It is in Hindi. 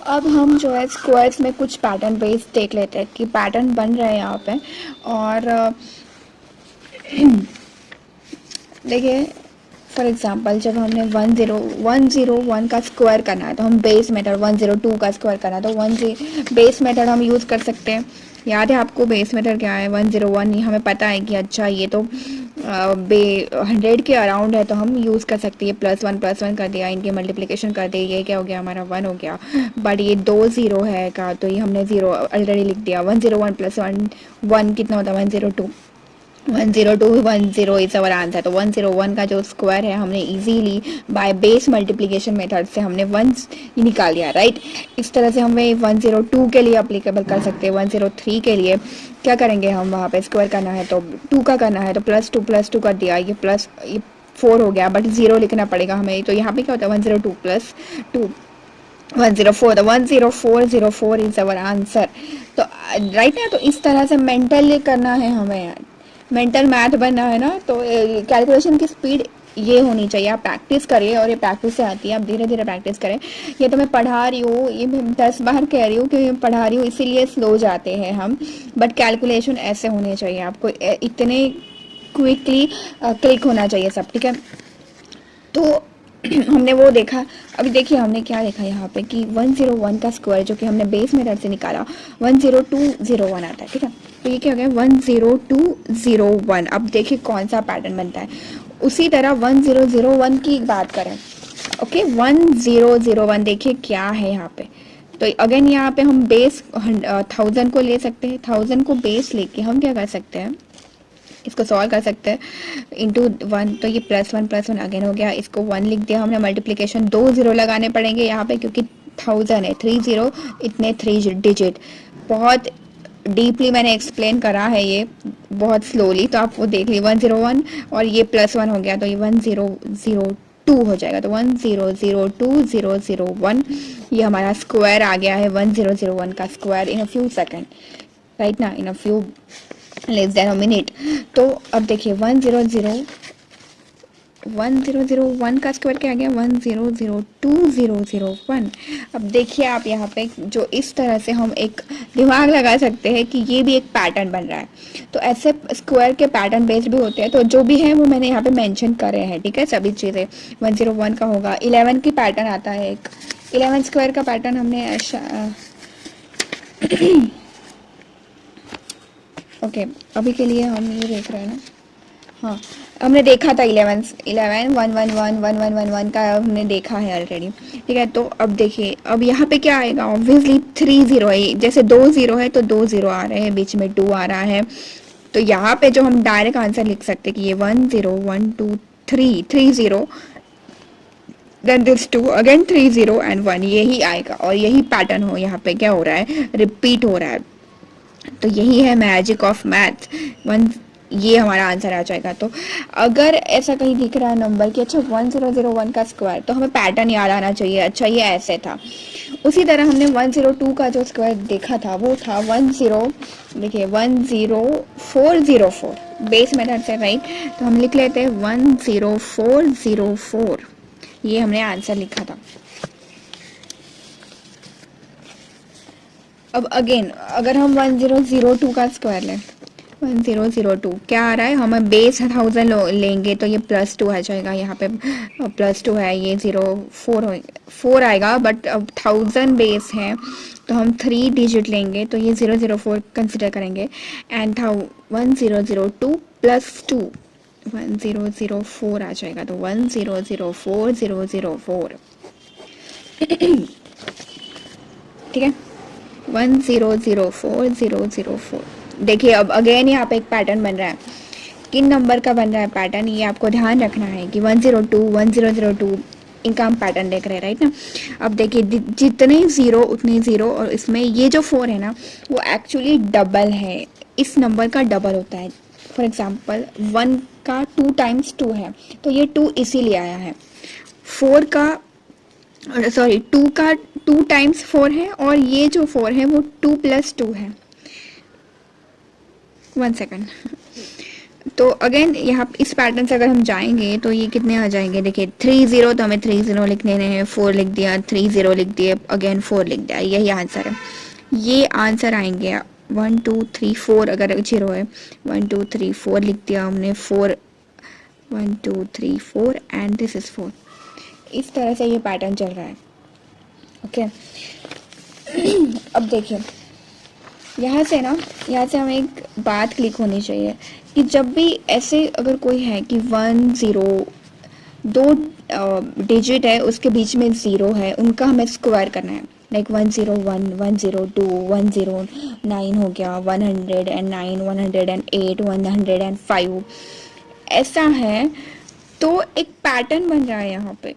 अब हम जो है स्क्वायर्स में कुछ पैटर्न बेस देख लेते हैं कि पैटर्न बन रहे हैं यहाँ पे। और देखिए, फॉर एग्जांपल जब हमने 101 का स्क्वायर करना है तो हम बेस मेथड 102 का स्क्वायर करना है तो बेस मेथड हम यूज़ कर सकते हैं। याद है आपको बेस मेथड क्या है? 101 ही हमें पता है कि अच्छा ये तो बे 100 के अराउंड है तो हम यूज़ कर सकते हैं। प्लस वन कर दिया, इनके मल्टीप्लिकेशन कर दिया, ये क्या हो गया हमारा 1 हो गया। बट ये 2 0 है का तो ये हमने 0 ऑलरेडी लिख दिया। 101 प्लस 1 कितना होता है? 102। 102 इज अवर आंसर। तो 101 का जो स्क्वायर है हमने easily by base multiplication method से हमने 1 निकाल लिया, राइट। इस तरह से हमें 102 के लिए अप्लीकेबल कर सकते हैं। 103 के लिए क्या करेंगे हम? वहाँ पे स्क्वायर करना है तो 2 का करना है तो +2 कर दिया, ये 4 हो गया, बट 0 लिखना पड़ेगा हमें। तो यहाँ पे क्या होता है? 102 प्लस 2 104। तो 10404 इज अवर आंसर। तो राइट ना, तो इस तरह से मेंटल करना है हमें, मेंटल मैथ बनना है ना। तो कैलकुलेशन की स्पीड ये होनी चाहिए। आप प्रैक्टिस करिए और ये प्रैक्टिस से आती है, आप धीरे धीरे प्रैक्टिस करें। ये तो मैं पढ़ा रही हूँ, ये मैं 10 बार कह रही हूँ कि मैं पढ़ा रही हूँ, इसीलिए स्लो जाते हैं हम। बट कैलकुलेशन ऐसे होने चाहिए आपको, इतने क्विकली क्लिक होना चाहिए सब, ठीक है। तो हमने वो देखा। अभी देखिए हमने क्या देखा यहाँ पे कि 101 का स्क्वायर जो कि हमने बेस मेथड से निकाला 10201 आता है, ठीक है। तो ये क्या हो गया? 10201। अब देखिए कौन सा पैटर्न बनता है। उसी तरह 1001 की बात करें, ओके। 1001 देखिए क्या है यहाँ पे। तो अगेन यहाँ पे हम बेस 1000 को ले सकते हैं। 1000 को बेस लेके हम क्या कर सकते हैं? इसको सॉल्व कर सकते हैं इंटू 1। तो ये +1 अगेन हो गया, इसको 1 लिख दिया हमने। मल्टीप्लिकेशन 2 0 लगाने पड़ेंगे यहाँ पे क्योंकि 1000 है। 30 इतने 3 डिजिट। बहुत डीपली मैंने एक्सप्लेन करा है ये, बहुत स्लोली, तो आप वो देख ली। 101 और ये +1 हो गया तो ये 1002 हो जाएगा। तो 1002 001 ये हमारा स्क्वायर आ गया है। 1001 का square in a few second, right ना, in a few less than a minute. तो अब देखिए 1001 का स्क्वायर क्या आ गया? 1002 001। अब देखिए आप यहाँ पे जो इस तरह से हम एक दिमाग लगा सकते हैं कि ये भी एक पैटर्न बन रहा है। तो ऐसे स्क्वायर के पैटर्न बेस्ड भी होते हैं, तो जो भी है वो मैंने यहाँ पे मेंशन करे हैं, ठीक है, सभी चीज़ें। 101 का होगा, 11 की पैटर्न आता है एक, 11 स्क्वायर का पैटर्न हमने ओके अभी के लिए हम ये देख रहे हैं ना। हाँ, हमने देखा था 11 1 1 1 1 1 1 1 का हमने देखा है ऑलरेडी, ठीक है। तो अब देखिए अब यहाँ पे क्या आएगा? ऑब्वियसली 3 0 है, जैसे 2 0 है तो 2 0 आ रहे हैं, बीच में 2 आ रहा है। तो यहाँ पे जो हम डायरेक्ट आंसर लिख सकते हैं कि ये 1 0 1 2 3 देन दिस 2 अगेन 3 0 एंड 1, यही आएगा। और यही पैटर्न हो यहाँ पे क्या हो रहा है? रिपीट हो रहा है। तो यही है मैजिक ऑफ मैथ। वन ये हमारा आंसर आ जाएगा। तो अगर ऐसा कहीं दिख रहा है नंबर कि अच्छा 1001 का स्क्वायर, तो हमें पैटर्न याद आना चाहिए, अच्छा ये ऐसे था। उसी तरह हमने 102 का जो स्क्वायर देखा था वो था देखिए 10404 बेस मेथड से, राइट। तो हम लिख लेते हैं 10404, ये हमने आंसर लिखा था। अब अगेन अगर हम 1002 का स्क्वायर लें, 1002 क्या आ रहा है? हमें बेस 1000 लेंगे तो ये +2 आ जाएगा। यहाँ पे +2 है, ये 4 आएगा, बट अब 1000 बेस है तो हम 3 डिजिट लेंगे तो ये 004 कंसिडर करेंगे। एंड 1002 +2 1004 आ जाएगा। तो 1004004 ठीक है, 1004004। देखिए अब अगेन यहाँ पे एक पैटर्न बन रहा है। किन नंबर का बन रहा है पैटर्न, ये आपको ध्यान रखना है कि 102 इनका हम पैटर्न देख रहे हैं, राइट ना। अब देखिए जितने 0 उतने 0, और इसमें ये जो 4 है ना वो एक्चुअली डबल है, इस नंबर का डबल होता है। फॉर एग्जाम्पल 1 का 2 टाइम्स 2 है तो ये 2 इसीलिए आया है। 4 का सॉरी 2 का 2 टाइम्स 4 है, और ये जो 4 है वो 2 + 2 है। 1 सेकेंड, तो अगेन यहाँ इस पैटर्न से अगर हम जाएंगे तो ये कितने आ जाएंगे, देखिए 3 0, तो हमें 3 0 लिखने हैं, 4 लिख दिया, 3 0 लिख दिए, अगेन 4 लिख दिया, यही आंसर है। ये आंसर आएंगे 1 2 3 4, अगर 0 है 1 2 3 4 लिख दिया हमने, 4 1 2 3 4 एंड दिस इज 4। इस तरह से ये पैटर्न चल रहा है। ओके अब देखिए यहाँ से ना, यहाँ से हमें एक बात क्लिक होनी चाहिए कि जब भी ऐसे अगर कोई है कि 1 0 दो डिजिट है उसके बीच में 0 है, उनका हमें स्क्वायर करना है। लाइक 101 102 109 हो गया, 109 108 105, ऐसा है। तो एक पैटर्न बन रहा है यहाँ पे